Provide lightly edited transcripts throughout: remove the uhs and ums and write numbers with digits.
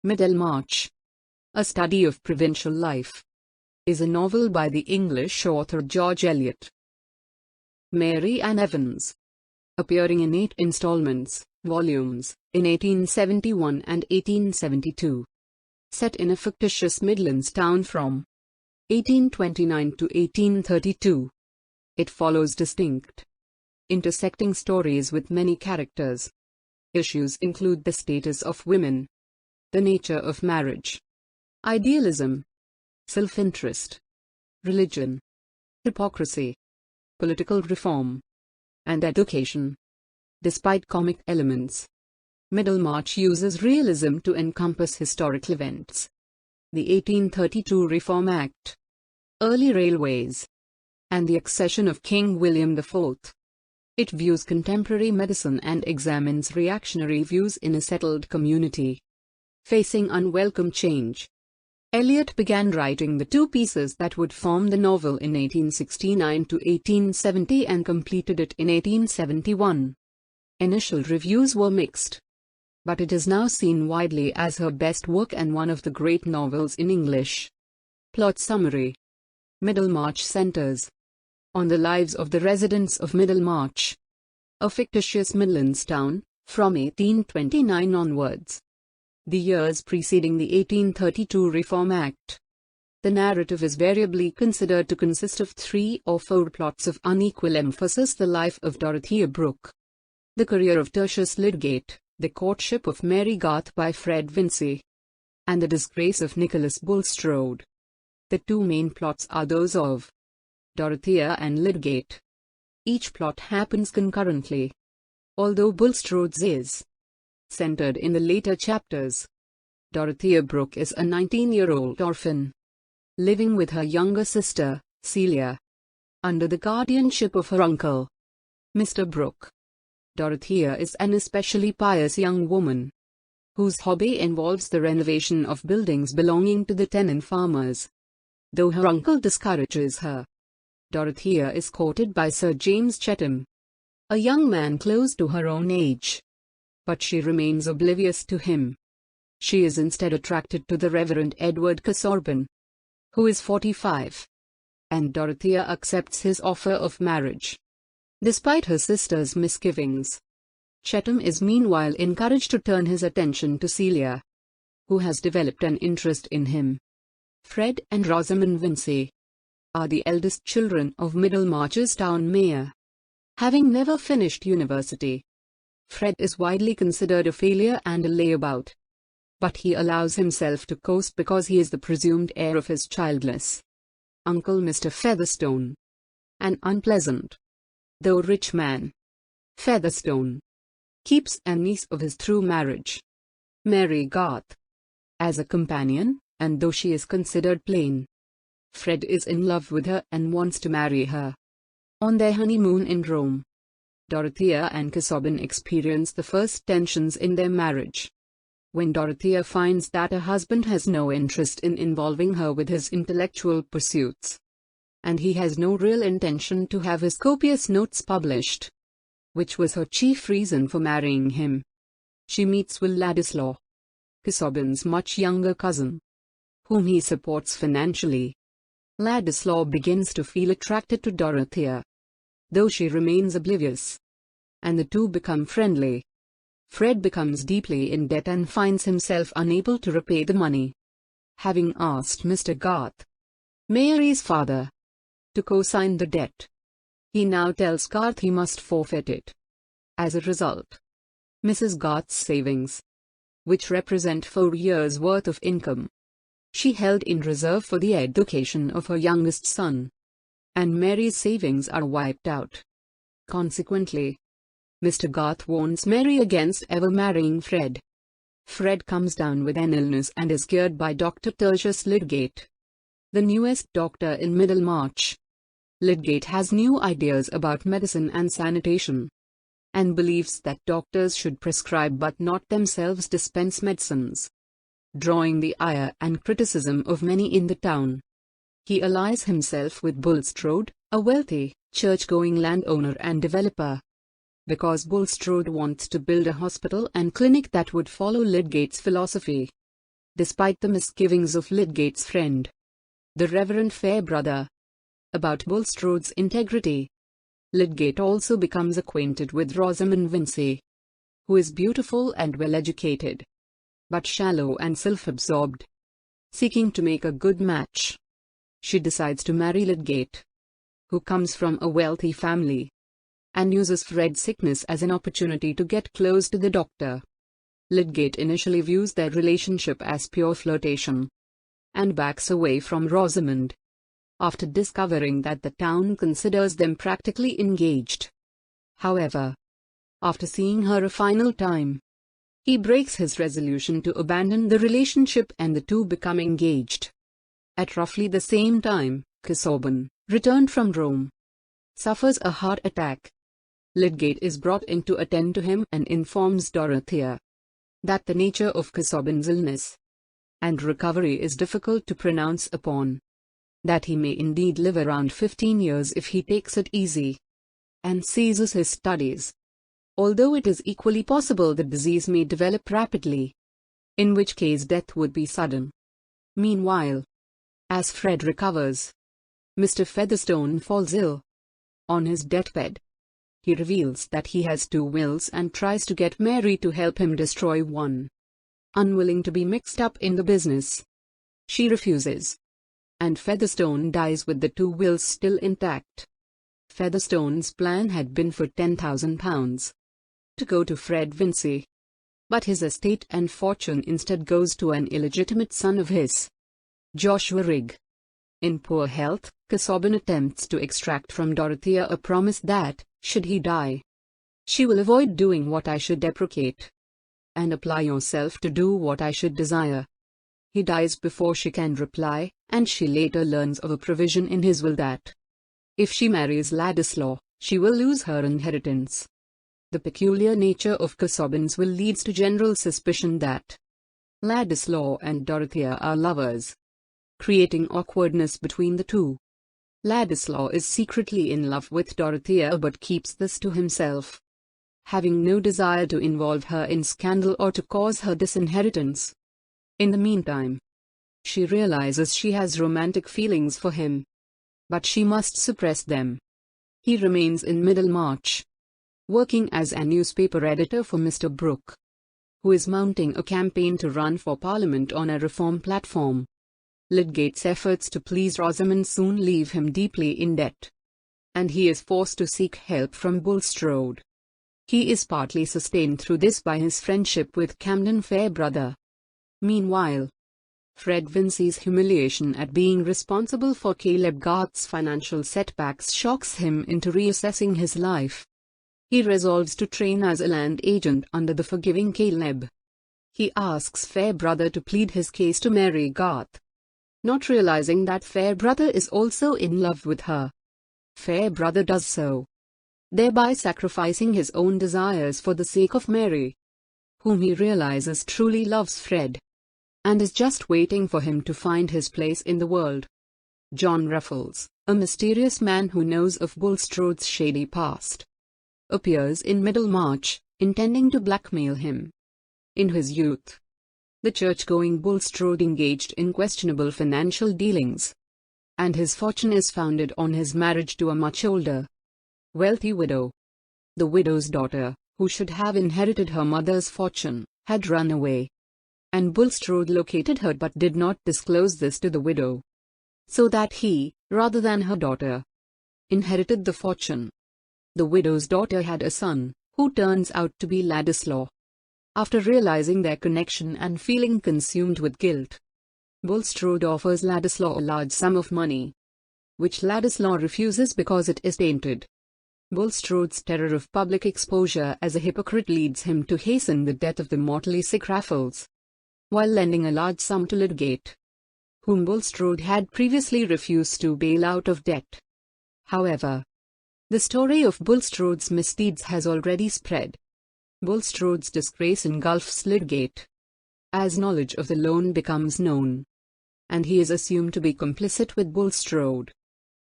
Middlemarch, A Study of Provincial Life, is a novel by the English author George Eliot. Mary Ann Evans, appearing in 8 installments, volumes, in 1871 and 1872. Set in a fictitious Midlands town from 1829 to 1832. It follows distinct, intersecting stories with many characters. Issues include the status of women, the nature of marriage, idealism, self-interest, religion, hypocrisy, political reform, and education. Despite comic elements, Middlemarch uses realism to encompass historical events. The 1832 Reform Act, early railways, and the accession of King William IV. It views contemporary medicine and examines reactionary views in a settled community facing unwelcome change. Eliot began writing the 2 pieces that would form the novel in 1869 to 1870 and completed it in 1871. Initial reviews were mixed, but it is now seen widely as her best work and one of the great novels in English. Plot summary: Middlemarch centers on the lives of the residents of Middlemarch, a fictitious Midlands town, from 1829 onwards, the years preceding the 1832 Reform Act. The narrative is variably considered to consist of 3 or 4 plots of unequal emphasis: the life of Dorothea Brooke, the career of Tertius Lydgate, the courtship of Mary Garth by Fred Vincy, and the disgrace of Nicholas Bulstrode. The 2 main plots are those of Dorothea and Lydgate. Each plot happens concurrently, although Bulstrode's is centered in the later chapters. Dorothea Brooke is a 19-year-old orphan, living with her younger sister, Celia, under the guardianship of her uncle, Mr. Brooke. Dorothea is an especially pious young woman, whose hobby involves the renovation of buildings belonging to the tenant farmers. Though her uncle discourages her, Dorothea is courted by Sir James Chetham, a young man close to her own age. But she remains oblivious to him. She is instead attracted to the Reverend Edward Casaubon, who is 45, and Dorothea accepts his offer of marriage. Despite her sister's misgivings, Chetham is meanwhile encouraged to turn his attention to Celia, who has developed an interest in him. Fred and Rosamond Vincy are the eldest children of Middlemarch's town mayor. Having never finished university, Fred is widely considered a failure and a layabout, but he allows himself to coast because he is the presumed heir of his childless uncle Mr. Featherstone. An unpleasant, though rich man, Featherstone keeps a niece of his through marriage, Mary Garth, as a companion, and though she is considered plain, Fred is in love with her and wants to marry her. On their honeymoon in Rome, Dorothea and Casaubon experience the first tensions in their marriage. When Dorothea finds that her husband has no interest in involving her with his intellectual pursuits, and he has no real intention to have his copious notes published, which was her chief reason for marrying him, she meets with Ladislaw, Casaubon's much younger cousin, whom he supports financially. Ladislaw begins to feel attracted to Dorothea, though she remains oblivious, and the 2 become friendly. Fred becomes deeply in debt and finds himself unable to repay the money. Having asked Mr. Garth, Mary's father, to co-sign the debt, he now tells Garth he must forfeit it. As a result, Mrs. Garth's savings, which represent 4 years' worth of income, she held in reserve for the education of her youngest son, and Mary's savings are wiped out. Consequently, Mr. Garth warns Mary against ever marrying Fred. Fred comes down with an illness and is cured by Dr. Tertius Lydgate, the newest doctor in Middlemarch. Lydgate has new ideas about medicine and sanitation, and believes that doctors should prescribe but not themselves dispense medicines, drawing the ire and criticism of many in the town. He allies himself with Bulstrode, a wealthy, church-going landowner and developer, because Bulstrode wants to build a hospital and clinic that would follow Lydgate's philosophy. despite the misgivings of Lydgate's friend, the Reverend Fairbrother, about Bulstrode's integrity. Lydgate also becomes acquainted with Rosamond Vincy, who is beautiful and well-educated, but shallow and self-absorbed. Seeking to make a good match, she decides to marry Lydgate, who comes from a wealthy family, and uses Fred's sickness as an opportunity to get close to the doctor. Lydgate initially views their relationship as pure flirtation, and backs away from Rosamond, after discovering that the town considers them practically engaged. However, after seeing her a final time, he breaks his resolution to abandon the relationship and the two become engaged. At roughly the same time, Casaubon, returned from Rome, suffers a heart attack. Lydgate is brought in to attend to him and informs Dorothea that the nature of Casaubon's illness and recovery is difficult to pronounce upon, that he may indeed live around 15 years if he takes it easy and ceases his studies, although it is equally possible the disease may develop rapidly, in which case death would be sudden. Meanwhile, as Fred recovers, Mr. Featherstone falls ill. On his deathbed, he reveals that he has two wills and tries to get Mary to help him destroy one. Unwilling to be mixed up in the business, she refuses, and Featherstone dies with the two wills still intact. Featherstone's plan had been for £10,000 to go to Fred Vincy, but his estate and fortune instead goes to an illegitimate son of his, Joshua Rigg. In poor health, Casaubon attempts to extract from Dorothea a promise that, should he die, she will avoid doing what I should deprecate, and apply yourself to do what I should desire. He dies before she can reply, and she later learns of a provision in his will that, if she marries Ladislaw, she will lose her inheritance. The peculiar nature of Casaubon's will leads to general suspicion that Ladislaw and Dorothea are lovers, creating awkwardness between the two. Ladislaw is secretly in love with Dorothea but keeps this to himself, having no desire to involve her in scandal or to cause her disinheritance. In the meantime, she realizes she has romantic feelings for him, but she must suppress them. He remains in Middlemarch, working as a newspaper editor for Mr. Brooke, who is mounting a campaign to run for Parliament on a reform platform. Lydgate's efforts to please Rosamond soon leave him deeply in debt, and he is forced to seek help from Bulstrode. He is partly sustained through this by his friendship with Camden Fairbrother. Meanwhile, Fred Vincy's humiliation at being responsible for Caleb Garth's financial setbacks shocks him into reassessing his life. He resolves to train as a land agent under the forgiving Caleb. He asks Fairbrother to plead his case to Mary Garth, not realizing that Fairbrother is also in love with her. Fairbrother does so, thereby sacrificing his own desires for the sake of Mary, whom he realizes truly loves Fred, and is just waiting for him to find his place in the world. John Ruffles, a mysterious man who knows of Bulstrode's shady past, appears in Middlemarch, intending to blackmail him. In his youth, the church-going Bulstrode engaged in questionable financial dealings, and his fortune is founded on his marriage to a much older, wealthy widow. The widow's daughter, who should have inherited her mother's fortune, had run away, and Bulstrode located her but did not disclose this to the widow, so that he, rather than her daughter, inherited the fortune. The widow's daughter had a son, who turns out to be Ladislaw. After realizing their connection and feeling consumed with guilt, Bulstrode offers Ladislaw a large sum of money, which Ladislaw refuses because it is tainted. Bulstrode's terror of public exposure as a hypocrite leads him to hasten the death of the mortally sick Raffles, while lending a large sum to Lydgate, whom Bulstrode had previously refused to bail out of debt. However, the story of Bulstrode's misdeeds has already spread. Bulstrode's disgrace engulfs Lydgate, as knowledge of the loan becomes known, and he is assumed to be complicit with Bulstrode.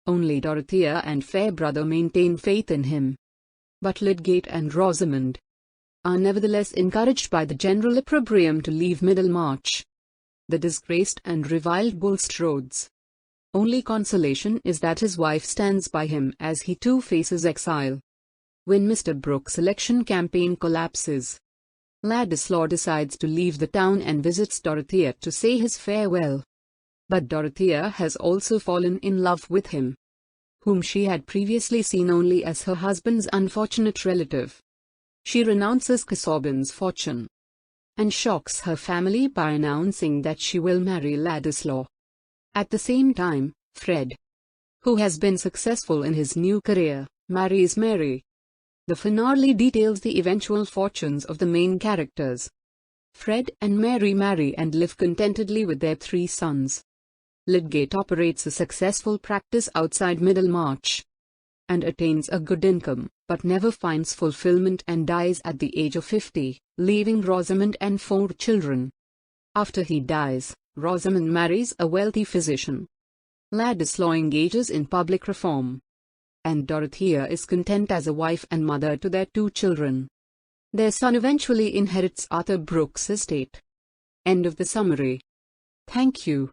Only Dorothea and Fairbrother maintain faith in him, but Lydgate and Rosamond are nevertheless encouraged by the general opprobrium to leave Middlemarch. the disgraced and reviled Bulstrodes. Only consolation is that his wife stands by him as he too faces exile. When Mr. Brooke's election campaign collapses, Ladislaw decides to leave the town and visits Dorothea to say his farewell. But Dorothea has also fallen in love with him, whom she had previously seen only as her husband's unfortunate relative. She renounces Casaubon's fortune and shocks her family by announcing that she will marry Ladislaw. At the same time, Fred, who has been successful in his new career, marries Mary. The finale details the eventual fortunes of the main characters. Fred and Mary marry and live contentedly with their 3 sons. Lydgate operates a successful practice outside Middlemarch and attains a good income, but never finds fulfillment and dies at the age of 50, leaving Rosamond and 4 children. After he dies, Rosamond marries a wealthy physician. Ladislaw engages in public reform, and Dorothea is content as a wife and mother to their 2 children. Their son eventually inherits Arthur Brooke's estate. End of the summary. Thank you.